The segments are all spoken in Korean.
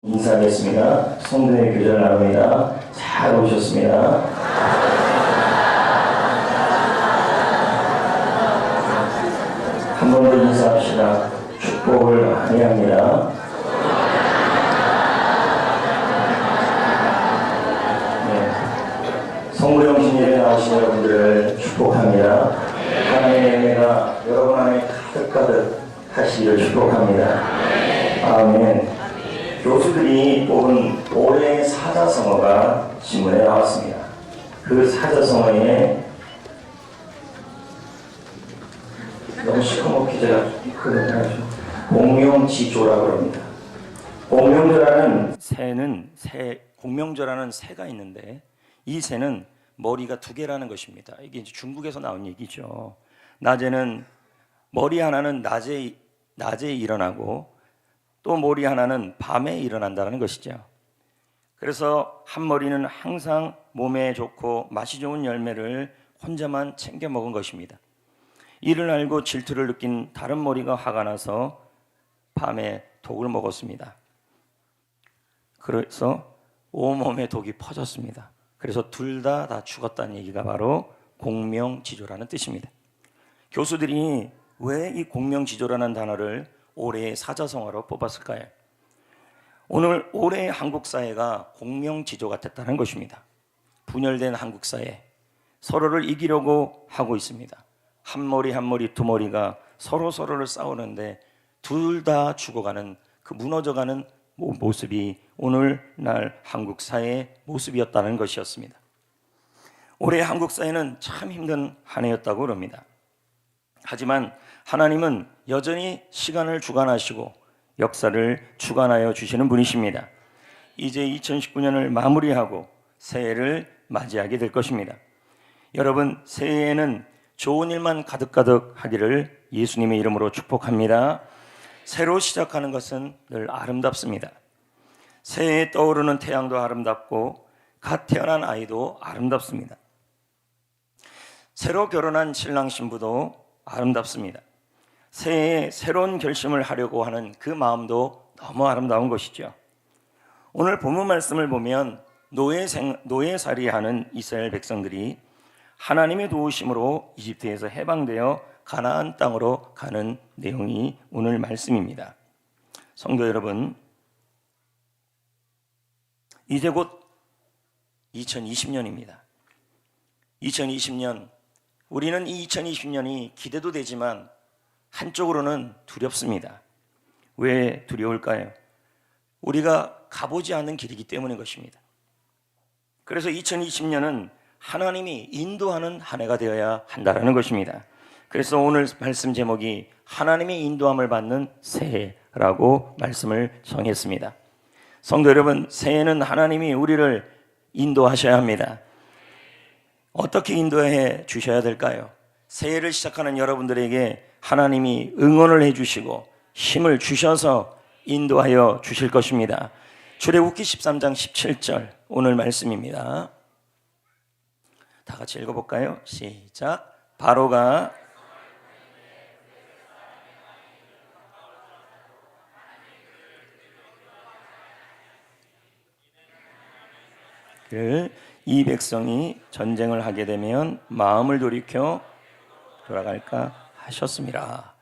인사하겠습니다. 성도의 교제를 나눕니다. 잘 오셨습니다. 한 번 더 인사합시다. 축복을 많이 합니다. 네. 성부영신일에 나오신 여러분들을 축복합니다. 하나님의 은혜가 여러분 안에 가득가득 하시기를 축복합니다. 아멘. 교수들이 뽑은 올해의 사자성어가 신문에 나왔습니다. 그 사자성어에 너무 시커멓게 제가 그러죠. 공명지조라고 합니다. 공명조라는 공명조라는 새가 있는데 이 새는 머리가 두 개라는 것입니다. 이게 이제 중국에서 나온 얘기죠. 낮에는 머리 하나는 낮에 일어나고 또 머리 하나는 밤에 일어난다는 것이죠. 그래서 한 머리는 항상 몸에 좋고 맛이 좋은 열매를 혼자만 챙겨 먹은 것입니다. 이를 알고 질투를 느낀 다른 머리가 화가 나서 밤에 독을 먹었습니다. 그래서 온몸에 독이 퍼졌습니다. 그래서 둘 다 죽었다는 얘기가 바로 공명지조라는 뜻입니다. 교수들이 왜 이 공명지조라는 단어를 올해의 사자성어로 뽑았을까요? 오늘 올해의 한국 사회가 공명지조가 됐다는 것입니다. 분열된 한국 사회, 서로를 이기려고 하고 있습니다. 한 머리 두 머리가 서로를 싸우는데 둘 다 죽어가는 그 무너져가는 모습이 오늘날 한국 사회의 모습이었다는 것이었습니다. 올해 한국 사회는 참 힘든 한 해였다고 그럽니다. 하지만 하나님은 여전히 시간을 주관하시고 역사를 주관하여 주시는 분이십니다. 이제 2019년을 마무리하고 새해를 맞이하게 될 것입니다. 여러분, 새해에는 좋은 일만 가득가득 하기를 예수님의 이름으로 축복합니다. 새로 시작하는 것은 늘 아름답습니다. 새해에 떠오르는 태양도 아름답고 갓 태어난 아이도 아름답습니다. 새로 결혼한 신랑 신부도 아름답습니다. 새해에 새로운 결심을 하려고 하는 그 마음도 너무 아름다운 것이죠. 오늘 본문 말씀을 보면 노예살이하는 이스라엘 백성들이 하나님의 도우심으로 이집트에서 해방되어 가나안 땅으로 가는 내용이 오늘 말씀입니다. 성도 여러분, 이제 곧 2020년입니다. 2020년, 우리는 이 2020년이 기대도 되지만 한쪽으로는 두렵습니다. 왜 두려울까요? 우리가 가보지 않은 길이기 때문인 것입니다. 그래서 2020년은 하나님이 인도하는 한 해가 되어야 한다는 것입니다. 그래서 오늘 말씀 제목이 하나님의 인도함을 받는 새해라고 말씀을 정했습니다. 성도 여러분, 새해는 하나님이 우리를 인도하셔야 합니다. 어떻게 인도해 주셔야 될까요? 새해를 시작하는 여러분들에게 하나님이 응원을 해주시고 힘을 주셔서 인도하여 주실 것입니다. 출애굽기 13장 17절 오늘 말씀입니다. 다 같이 읽어볼까요? 시작. 바로가 이 백성이 전쟁을 하게 되면 마음을 돌이켜 돌아갈까 하셨습니다.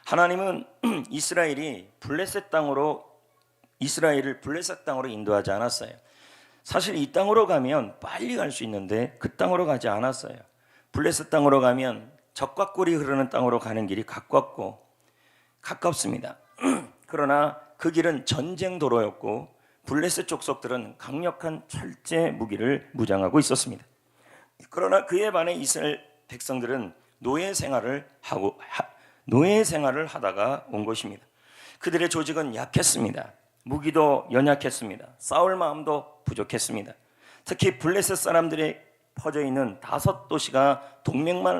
하나님은 이스라엘을 블레셋 땅으로 인도하지 않았어요. 사실 이 땅으로 가면 빨리 갈 수 있는데 그 땅으로 가지 않았어요. 블레셋 땅으로 가면 적과 꿀이 흐르는 땅으로 가는 길이 가깝습니다. 그러나 그 길은 전쟁 도로였고 블레셋 족속들은 강력한 철제 무기를 무장하고 있었습니다. 그러나 그에 반해 이스라엘 백성들은 노예 생활을 하다가 온 것입니다. 그들의 조직은 약했습니다. 무기도 연약했습니다. 싸울 마음도 부족했습니다. 특히 블레셋 사람들의 퍼져 있는 5도시가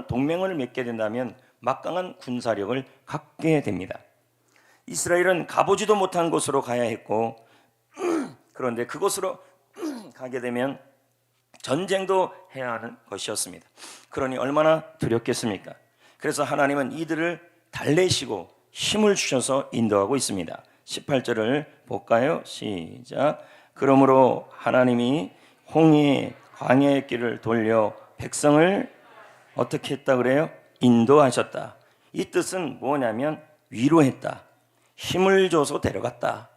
동맹을 맺게 된다면 막강한 군사력을 갖게 됩니다. 이스라엘은 가보지도 못한 곳으로 가야 했고, 그런데 그곳으로 가게 되면 전쟁도 해야 하는 것이었습니다. 그러니 얼마나 두렵겠습니까? 그래서 하나님은 이들을 달래시고 힘을 주셔서 인도하고 있습니다. 18절을 볼까요? 시작. 그러므로 하나님이 홍해 광야의 길을 돌려 백성을 어떻게 했다 그래요? 인도하셨다. 이 뜻은 뭐냐면 위로했다. 힘을 줘서 데려갔다.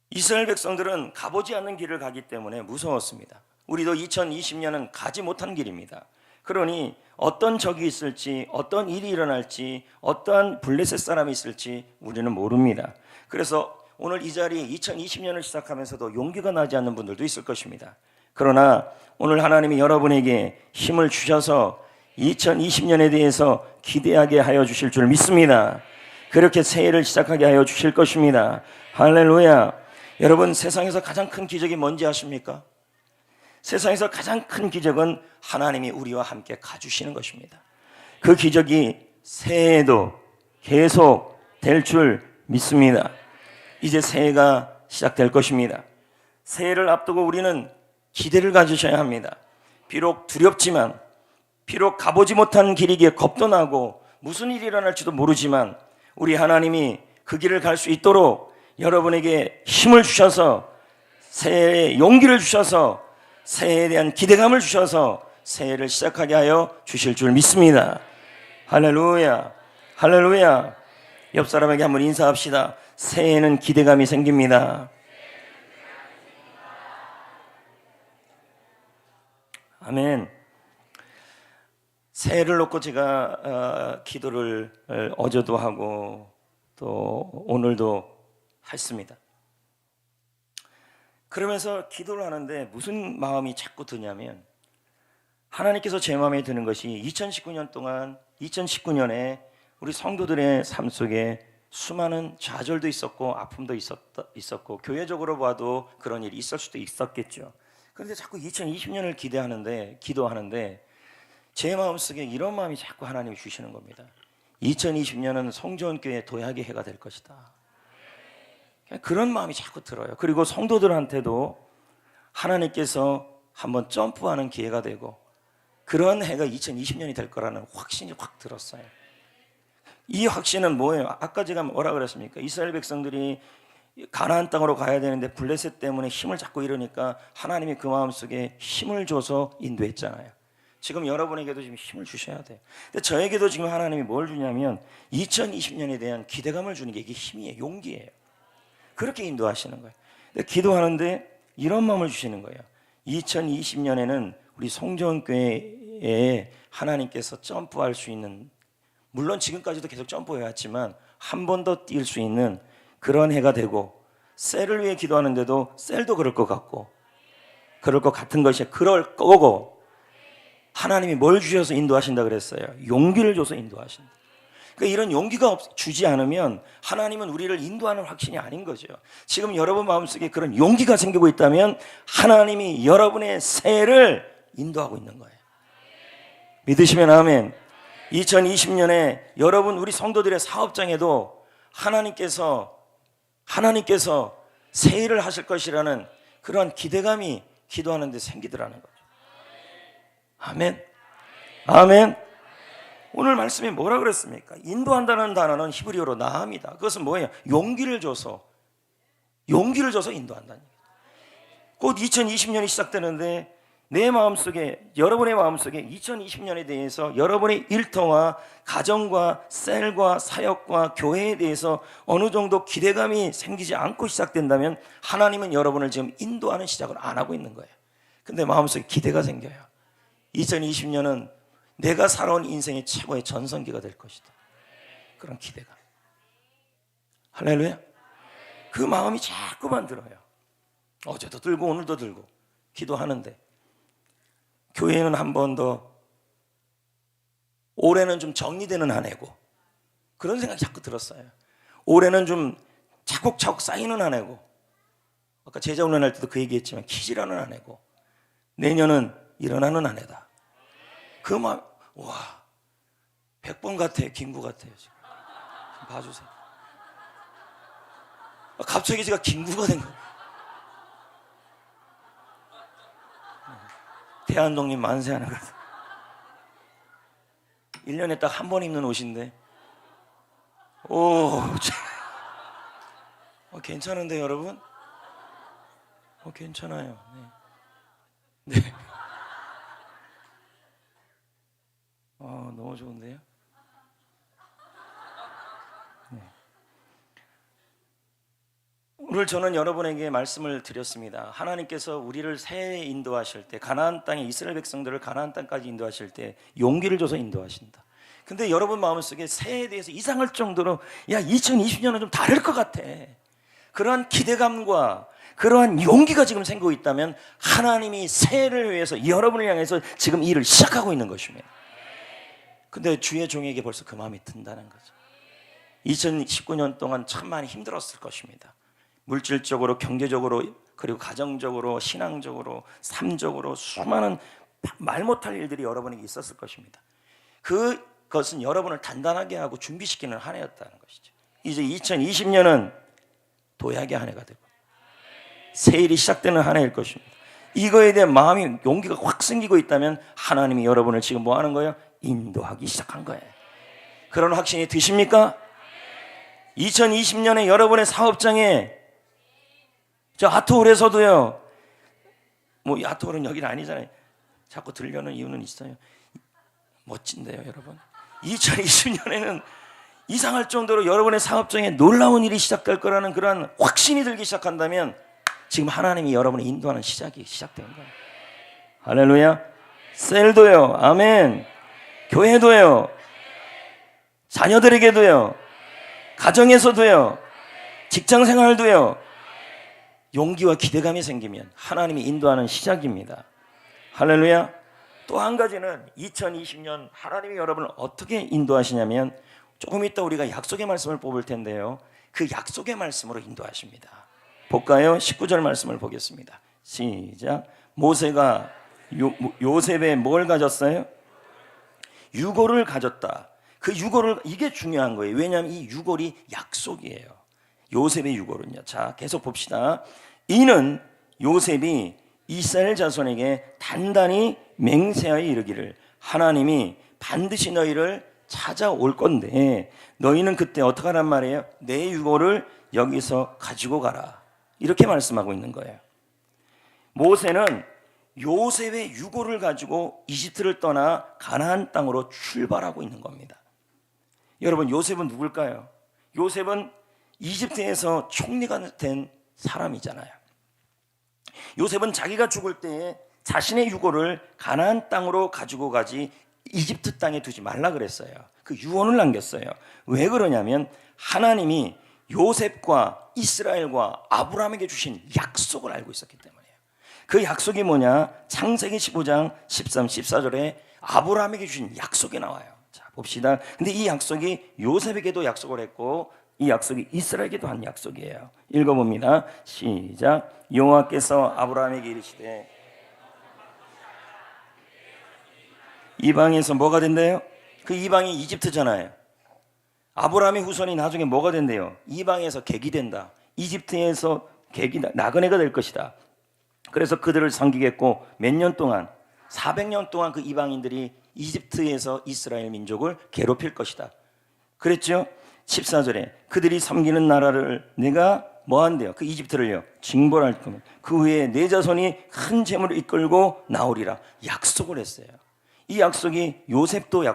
이스라엘 백성들은 가보지 않는 길을 가기 때문에 무서웠습니다. 우리도 2020년은 가지 못한 길입니다. 그러니 어떤 적이 있을지, 어떤 일이 일어날지, 어떠한 블레셋 사람이 있을지 우리는 모릅니다. 그래서 오늘 이 자리에 2020년을 시작하면서도 용기가 나지 않는 분들도 있을 것입니다. 그러나 오늘 하나님이 여러분에게 힘을 주셔서 2020년에 대해서 기대하게 하여 주실 줄 믿습니다. 그렇게 새해를 시작하게 하여 주실 것입니다. 할렐루야. 여러분, 세상에서 가장 큰 기적이 뭔지 아십니까? 세상에서 가장 큰 기적은 하나님이 우리와 함께 가주시는 것입니다. 그 기적이 새해에도 계속 될 줄 믿습니다. 이제 새해가 시작될 것입니다. 새해를 앞두고 우리는 기대를 가지셔야 합니다. 비록 두렵지만, 비록 가보지 못한 길이기에 겁도 나고 무슨 일이 일어날지도 모르지만 우리 하나님이 그 길을 갈 수 있도록 여러분에게 힘을 주셔서, 새해에 용기를 주셔서, 새해에 대한 기대감을 주셔서 새해를 시작하게 하여 주실 줄 믿습니다. 할렐루야, 할렐루야. 옆 사람에게 한번 인사합시다. 새해에는 기대감이 생깁니다. 아멘. 새해를 놓고 제가 기도를 어제도 하고 또 오늘도 했습니다. 그러면서 기도를 하는데 무슨 마음이 자꾸 드냐면, 하나님께서 제 마음에 드는 것이 2019년 동안, 2019년에 우리 성도들의 삶 속에 수많은 좌절도 있었고 아픔도 있었고 교회적으로 봐도 그런 일이 있을 수도 있었겠죠. 그런데 자꾸 2020년을 기도하는데 제 마음속에 이런 마음이 자꾸 하나님이 주시는 겁니다. 2020년은 성전교회 도약의 해가 될 것이다. 그런 마음이 자꾸 들어요. 그리고 성도들한테도 하나님께서 한번 점프하는 기회가 되고 그런 해가 2020년이 될 거라는 확신이 확 들었어요. 이 확신은 뭐예요? 아까 제가 뭐라 그랬습니까? 이스라엘 백성들이 가나안 땅으로 가야 되는데 블레셋 때문에 힘을 잡고 이러니까 하나님이 그 마음속에 힘을 줘서 인도했잖아요. 지금 여러분에게도 지금 힘을 주셔야 돼요. 근데 저에게도 지금 하나님이 뭘 주냐면 2020년에 대한 기대감을 주는 게 이게 힘이에요. 용기예요. 그렇게 인도하시는 거예요. 근데 기도하는데 이런 마음을 주시는 거예요. 2020년에는 우리 성전교회에 하나님께서 점프할 수 있는, 물론 지금까지도 계속 점프해왔지만 한 번 더 뛸 수 있는 그런 해가 되고, 셀을 위해 기도하는데도 셀도 그럴 것 같고 그럴 것 같은 것이 그럴 거고, 하나님이 뭘 주셔서 인도하신다 그랬어요? 용기를 줘서 인도하신다. 그러니까 이런 용기가 주지 않으면 하나님은 우리를 인도하는 확신이 아닌 거죠. 지금 여러분 마음속에 그런 용기가 생기고 있다면 하나님이 여러분의 새해를 인도하고 있는 거예요. 믿으시면 아멘. 2020년에 여러분 우리 성도들의 사업장에도 하나님께서 새해를 하실 것이라는 그러한 기대감이 기도하는 데 생기더라는 거죠. 아멘. 아멘. 오늘 말씀이 뭐라 그랬습니까? 인도한다는 단어는 히브리어로 나합니다. 그것은 뭐예요? 용기를 줘서 인도한다는 얘기예요. 곧 2020년이 시작되는데 내 마음속에, 여러분의 마음속에 2020년에 대해서 여러분의 일터와 가정과 셀과 사역과 교회에 대해서 어느 정도 기대감이 생기지 않고 시작된다면 하나님은 여러분을 지금 인도하는 시작을 안 하고 있는 거예요. 근데 마음속에 기대가 생겨요. 2020년은 내가 살아온 인생의 최고의 전성기가 될 것이다. 그런 기대감. 할렐루야. 그 마음이 자꾸만 들어요. 어제도 들고 오늘도 들고 기도하는데, 교회는 한 번 더, 올해는 좀 정리되는 한 해고, 그런 생각이 자꾸 들었어요. 올해는 좀 차곡차곡 쌓이는 한 해고, 아까 제자 훈련할 때도 그 얘기했지만 키질하는 한 해고, 내년은 일어나는 한 해다. 그 마음, 와, 100번 같아요. 김구 같아요. 지금 봐주세요. 갑자기 제가 김구가 된 거예요. 대한독립 만세하는 거. 1년에 딱 한 번 입는 옷인데, 오, 괜찮은데 여러분? 괜찮아요. 네. 네. 너무 좋은데요? 네. 오늘 저는 여러분에게 말씀을 드렸습니다. 하나님께서 우리를 새해에 인도하실 때, 가나안 땅에 이스라엘 백성들을 가나안 땅까지 인도하실 때 용기를 줘서 인도하신다. 근데 여러분 마음속에 새해에 대해서 이상할 정도로 2020년은 좀 다를 것 같아, 그러한 기대감과 그러한 용기가 지금 생기고 있다면 하나님이 새해를 위해서 여러분을 향해서 지금 일을 시작하고 있는 것입니다. 근데 주의 종에게 벌써 그 마음이 든다는 거죠. 2019년 동안 참 많이 힘들었을 것입니다. 물질적으로, 경제적으로, 그리고 가정적으로, 신앙적으로, 삶적으로 수많은 말 못할 일들이 여러분에게 있었을 것입니다. 그것은 여러분을 단단하게 하고 준비시키는 한 해였다는 것이죠. 이제 2020년은 도약의 한 해가 되고 새 일이 시작되는 한 해일 것입니다. 이거에 대한 마음이, 용기가 확 생기고 있다면 하나님이 여러분을 지금 뭐 하는 거예요? 인도하기 시작한 거예요. 그런 확신이 드십니까? 2020년에 여러분의 사업장에, 저 아트홀에서도요, 뭐 아트홀은 여기는 아니잖아요. 자꾸 들려는 이유는 있어요. 멋진데요 여러분. 2020년에는 이상할 정도로 여러분의 사업장에 놀라운 일이 시작될 거라는 그러한 확신이 들기 시작한다면 지금 하나님이 여러분을 인도하는 시작이 시작된 거예요. 할렐루야. 셀도요, 아멘. 교회도요, 자녀들에게도요, 가정에서도요, 직장생활도요, 용기와 기대감이 생기면 하나님이 인도하는 시작입니다. 할렐루야. 또 한 가지는 2020년 하나님이 여러분을 어떻게 인도하시냐면, 조금 이따 우리가 약속의 말씀을 뽑을 텐데요, 그 약속의 말씀으로 인도하십니다. 볼까요? 19절 말씀을 보겠습니다. 시작. 모세가 요셉에 뭘 가졌어요? 유골을 가졌다. 그 유골을, 이게 중요한 거예요. 왜냐하면 이 유골이 약속이에요. 요셉의 유골은요. 자, 계속 봅시다. 이는 요셉이 이스라엘 자손에게 단단히 맹세하여 이르기를, 하나님이 반드시 너희를 찾아올 건데 너희는 그때 어떻게 하란 말이에요? 내 유골을 여기서 가지고 가라. 이렇게 말씀하고 있는 거예요. 모세는 요셉의 유골을 가지고 이집트를 떠나 가나안 땅으로 출발하고 있는 겁니다. 여러분, 요셉은 누굴까요? 요셉은 이집트에서 총리가 된 사람이잖아요. 요셉은 자기가 죽을 때에 자신의 유골을 가나안 땅으로 가지고 가지 이집트 땅에 두지 말라 그랬어요. 그 유언을 남겼어요. 왜 그러냐면 하나님이 요셉과 이스라엘과 아브라함에게 주신 약속을 알고 있었기 때문이에요. 그 약속이 뭐냐? 창세기 15장 13, 14절에 아브라함에게 주신 약속이 나와요. 자, 봅시다. 근데 이 약속이 요셉에게도 약속을 했고 이 약속이 이스라엘에게도 한 약속이에요. 읽어봅니다. 시작. 여호와께서 아브라함에게 이르시되, 이방에서 뭐가 된대요? 그 이방이 이집트잖아요. 아브라함의 후손이 나중에 뭐가 된대요? 이방에서 객이 된다. 이집트에서 객이 나그네가 될 것이다. 그래서 그들을 섬기겠고 몇 년 동안, 400년 동안 그 이방인들이 이집트에서 이스라엘 민족을 괴롭힐 것이다. 그랬죠? 14절에 그들이 섬기는 나라를 내가 뭐 한대요? 그 이집트를요, 징벌할 거면 그 후에 내 자손이 큰 재물을 이끌고 나오리라. 약속을 했어요. 이 약속이 요셉도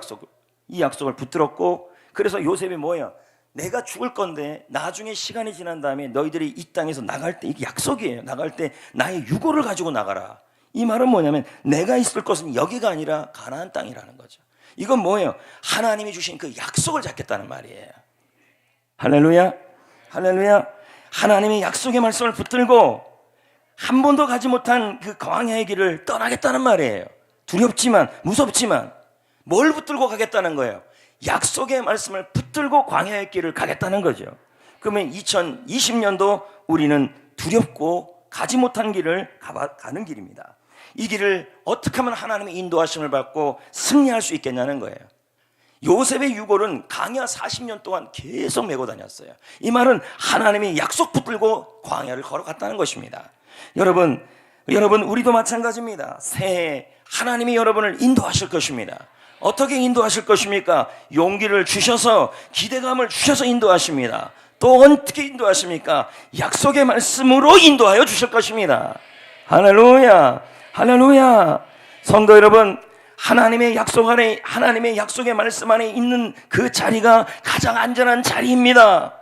이 약속을 붙들었고, 그래서 요셉이 뭐예요? 내가 죽을 건데 나중에 시간이 지난 다음에 너희들이 이 땅에서 나갈 때, 이게 약속이에요. 나갈 때 나의 유골을 가지고 나가라. 이 말은 뭐냐면 내가 있을 것은 여기가 아니라 가나안 땅이라는 거죠. 이건 뭐예요? 하나님이 주신 그 약속을 잡겠다는 말이에요. 할렐루야. 할렐루야. 하나님의 약속의 말씀을 붙들고 한 번도 가지 못한 그 광야의 길을 떠나겠다는 말이에요. 두렵지만, 무섭지만 뭘 붙들고 가겠다는 거예요? 약속의 말씀을 붙들고 광야의 길을 가겠다는 거죠. 그러면 2020년도 우리는 두렵고 가지 못한 길을 가는 길입니다. 이 길을 어떻게 하면 하나님의 인도하심을 받고 승리할 수 있겠냐는 거예요. 요셉의 유골은 광야 40년 동안 계속 메고 다녔어요. 이 말은 하나님이 약속 붙들고 광야를 걸어갔다는 것입니다. 여러분 우리도 마찬가지입니다. 새해 하나님이 여러분을 인도하실 것입니다. 어떻게 인도하실 것입니까? 용기를 주셔서, 기대감을 주셔서 인도하십니다. 또 어떻게 인도하십니까? 약속의 말씀으로 인도하여 주실 것입니다. 할렐루야, 할렐루야. 성도 여러분, 하나님의 약속 안에, 하나님의 약속의 말씀 안에 있는 그 자리가 가장 안전한 자리입니다.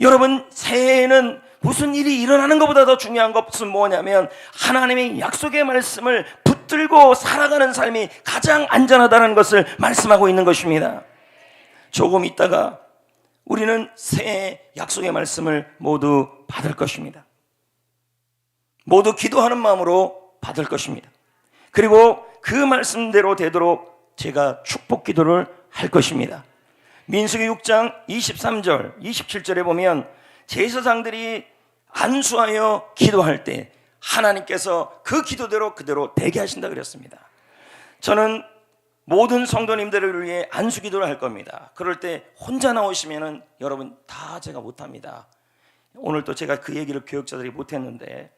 여러분, 새해에는 무슨 일이 일어나는 것보다 더 중요한 것은 뭐냐면 하나님의 약속의 말씀을 붙들고 살아가는 삶이 가장 안전하다는 것을 말씀하고 있는 것입니다. 조금 있다가 우리는 새해 약속의 말씀을 모두 받을 것입니다. 모두 기도하는 마음으로 받을 것입니다. 그리고 그 말씀대로 되도록 제가 축복 기도를 할 것입니다. 민수기 6장 23절 27절에 보면 제사장들이 안수하여 기도할 때 하나님께서 그 기도대로 그대로 되게 하신다 그랬습니다. 저는 모든 성도님들을 위해 안수 기도를 할 겁니다. 그럴 때 혼자 나오시면은 여러분 다 제가 못합니다. 오늘 또 제가 그 얘기를 교육자들이 못했는데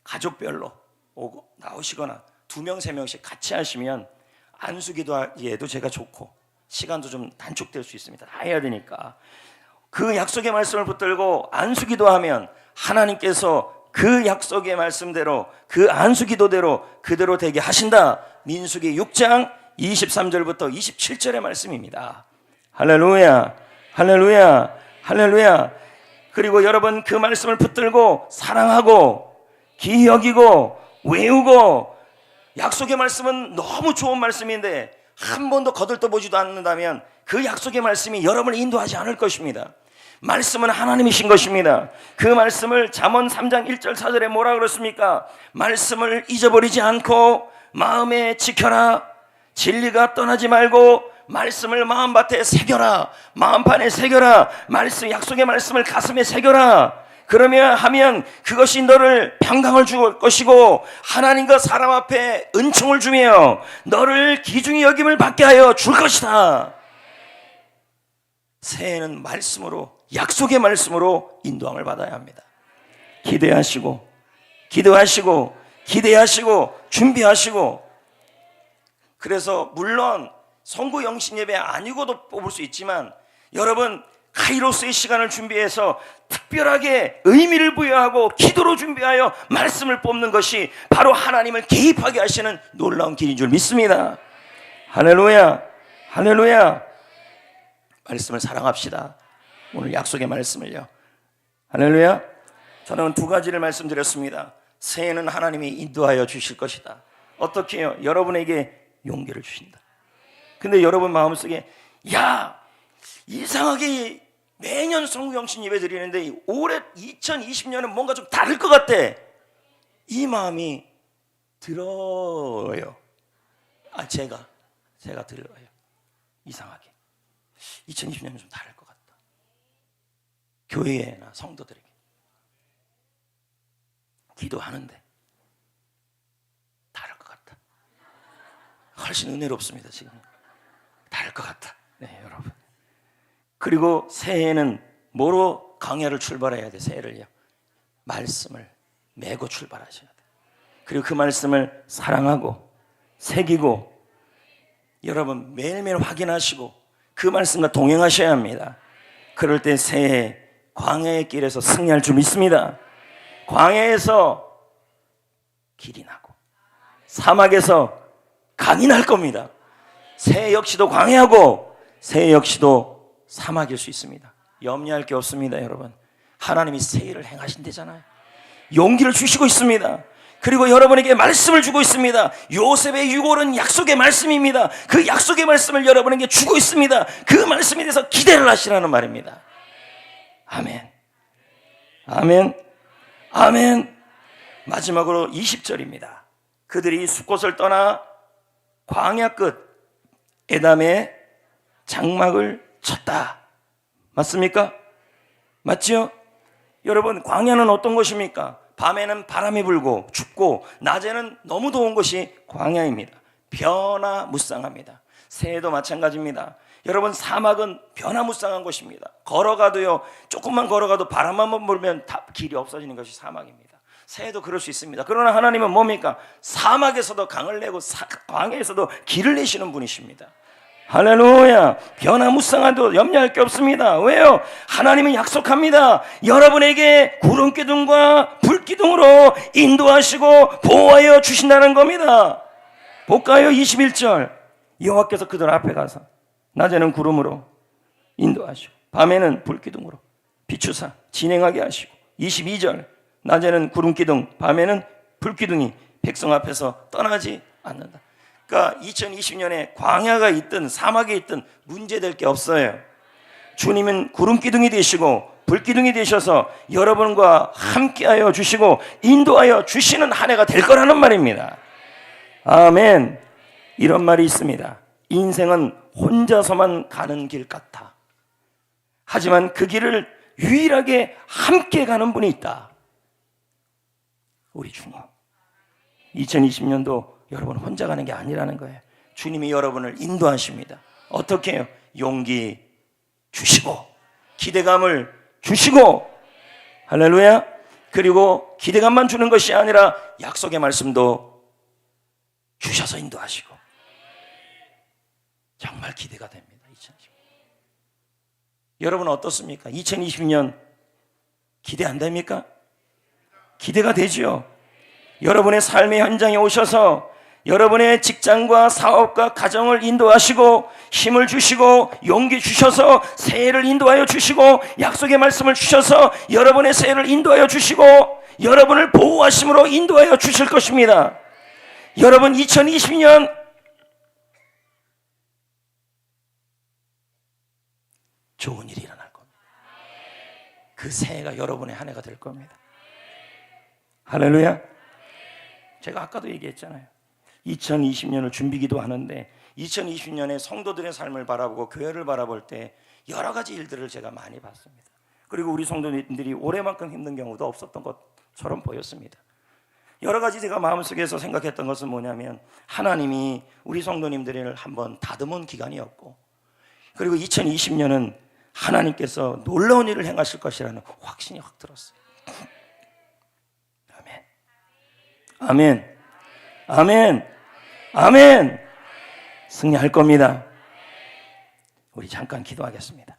가족별로 오고 나오시거나 2명, 3명씩 같이 하시면 안수 기도하기에도 제가 좋고 시간도 좀 단축될 수 있습니다. 다 해야 되니까. 그 약속의 말씀을 붙들고 안수 기도하면 하나님께서 그 약속의 말씀대로 그 안수 기도대로 그대로 되게 하신다. 민수기 6장 23절부터 27절의 말씀입니다. 할렐루야, 할렐루야, 할렐루야. 그리고 여러분 그 말씀을 붙들고 사랑하고 기히 여기고 외우고, 약속의 말씀은 너무 좋은 말씀인데 한 번도 거들떠보지도 않는다면 그 약속의 말씀이 여러분을 인도하지 않을 것입니다. 말씀은 하나님이신 것입니다. 그 말씀을 잠언 3장 1절 4절에 뭐라 그렇습니까? 말씀을 잊어버리지 않고 마음에 지켜라. 진리가 떠나지 말고 말씀을 마음밭에 새겨라. 마음판에 새겨라. 말씀, 약속의 말씀을 가슴에 새겨라. 그러면 하면 그것이 너를 평강을 줄 것이고 하나님과 사람 앞에 은총을 주며 너를 귀중히 여김을 받게 하여 줄 것이다. 새해는 말씀으로, 약속의 말씀으로 인도함을 받아야 합니다. 기대하시고 기도하시고 기대하시고 준비하시고. 그래서 물론 성구 영신 예배 아니고도 뽑을 수 있지만 여러분 카이로스의 시간을 준비해서 특별하게 의미를 부여하고 기도로 준비하여 말씀을 뽑는 것이 바로 하나님을 개입하게 하시는 놀라운 길인 줄 믿습니다. 할렐루야, 할렐루야. 말씀을 사랑합시다. 오늘 약속의 말씀을요. 할렐루야. 저는 2가지를 말씀드렸습니다. 새해는 하나님이 인도하여 주실 것이다. 어떻게 해요? 여러분에게 용기를 주신다. 근데 여러분 마음속에 야, 이상하게 매년 성구영신 예배 드리는데 올해 2020년은 뭔가 좀 다를 것 같아. 이 마음이 들어요. 제가 들어요. 이상하게 2020년은 좀 다를 것 같다. 교회나 성도들에게 기도하는데 다를 것 같다. 훨씬 은혜롭습니다. 지금 다를 것 같다. 네, 여러분. 그리고 새해에는 뭐로 강야를 출발해야 돼? 새해를요, 말씀을 메고 출발하셔야 돼. 그리고 그 말씀을 사랑하고 새기고 여러분 매일매일 확인하시고 그 말씀과 동행하셔야 합니다. 그럴 때 새해 광야의 길에서 승리할 줄 믿습니다. 광야에서 길이 나고 사막에서 강이 날 겁니다. 새해 역시도 광야고 새해 역시도 사막일 수 있습니다. 염려할 게 없습니다. 여러분, 하나님이 새해를 행하신대잖아요. 용기를 주시고 있습니다. 그리고 여러분에게 말씀을 주고 있습니다. 요셉의 유골은 약속의 말씀입니다. 그 약속의 말씀을 여러분에게 주고 있습니다. 그 말씀에 대해서 기대를 하시라는 말입니다. 아멘, 아멘, 아멘. 마지막으로 20절입니다. 그들이 숫곳을 떠나 광야 끝 에담에 장막을 쳤다. 맞습니까? 맞죠? 여러분, 광야는 어떤 것입니까? 밤에는 바람이 불고 춥고 낮에는 너무 더운 것이 광야입니다. 변화무쌍합니다. 새해도 마찬가지입니다. 여러분, 사막은 변화무쌍한 곳입니다. 걸어가도요, 조금만 걸어가도 바람만 불면 다 길이 없어지는 것이 사막입니다. 새해도 그럴 수 있습니다. 그러나 하나님은 뭡니까? 사막에서도 강을 내고 광야에서도 길을 내시는 분이십니다. 할렐루야. 변화무쌍하도 염려할 게 없습니다. 왜요? 하나님은 약속합니다. 여러분에게 구름기둥과 불기둥으로 인도하시고 보호하여 주신다는 겁니다. 볼까요? 21절. 여호와께서 그들 앞에 가서 낮에는 구름으로 인도하시고 밤에는 불기둥으로 비추사 진행하게 하시고, 22절. 낮에는 구름기둥, 밤에는 불기둥이 백성 앞에서 떠나지 않는다. 그러니까 2020년에 광야가 있든 사막에 있든 문제될 게 없어요. 주님은 구름기둥이 되시고 불기둥이 되셔서 여러분과 함께하여 주시고 인도하여 주시는 한 해가 될 거라는 말입니다. 아멘. 이런 말이 있습니다. 인생은 혼자서만 가는 길 같아. 하지만 그 길을 유일하게 함께 가는 분이 있다. 우리 주님. 2020년도 여러분 혼자 가는 게 아니라는 거예요. 주님이 여러분을 인도하십니다. 어떻게 해요? 용기 주시고 기대감을 주시고, 할렐루야. 그리고 기대감만 주는 것이 아니라 약속의 말씀도 주셔서 인도하시고. 정말 기대가 됩니다. 2020년. 여러분 어떻습니까? 2020년 기대 안 됩니까? 기대가 되죠. 여러분의 삶의 현장에 오셔서 여러분의 직장과 사업과 가정을 인도하시고 힘을 주시고 용기 주셔서 새해를 인도하여 주시고 약속의 말씀을 주셔서 여러분의 새해를 인도하여 주시고 여러분을 보호하심으로 인도하여 주실 것입니다. 여러분 2020년 좋은 일이 일어날 겁니다. 그 새해가 여러분의 한 해가 될 겁니다. 할렐루야. 제가 아까도 얘기했잖아요. 2020년을 준비기도 하는데 2020년에 성도들의 삶을 바라보고 교회를 바라볼 때 여러 가지 일들을 제가 많이 봤습니다. 그리고 우리 성도님들이 올해만큼 힘든 경우도 없었던 것처럼 보였습니다. 여러 가지 제가 마음속에서 생각했던 것은 뭐냐면 하나님이 우리 성도님들을 한번 다듬은 기간이었고, 그리고 2020년은 하나님께서 놀라운 일을 행하실 것이라는 확신이 확 들었어요. 아멘. 아멘. 아멘. 아멘. 승리할 겁니다. 우리 잠깐 기도하겠습니다.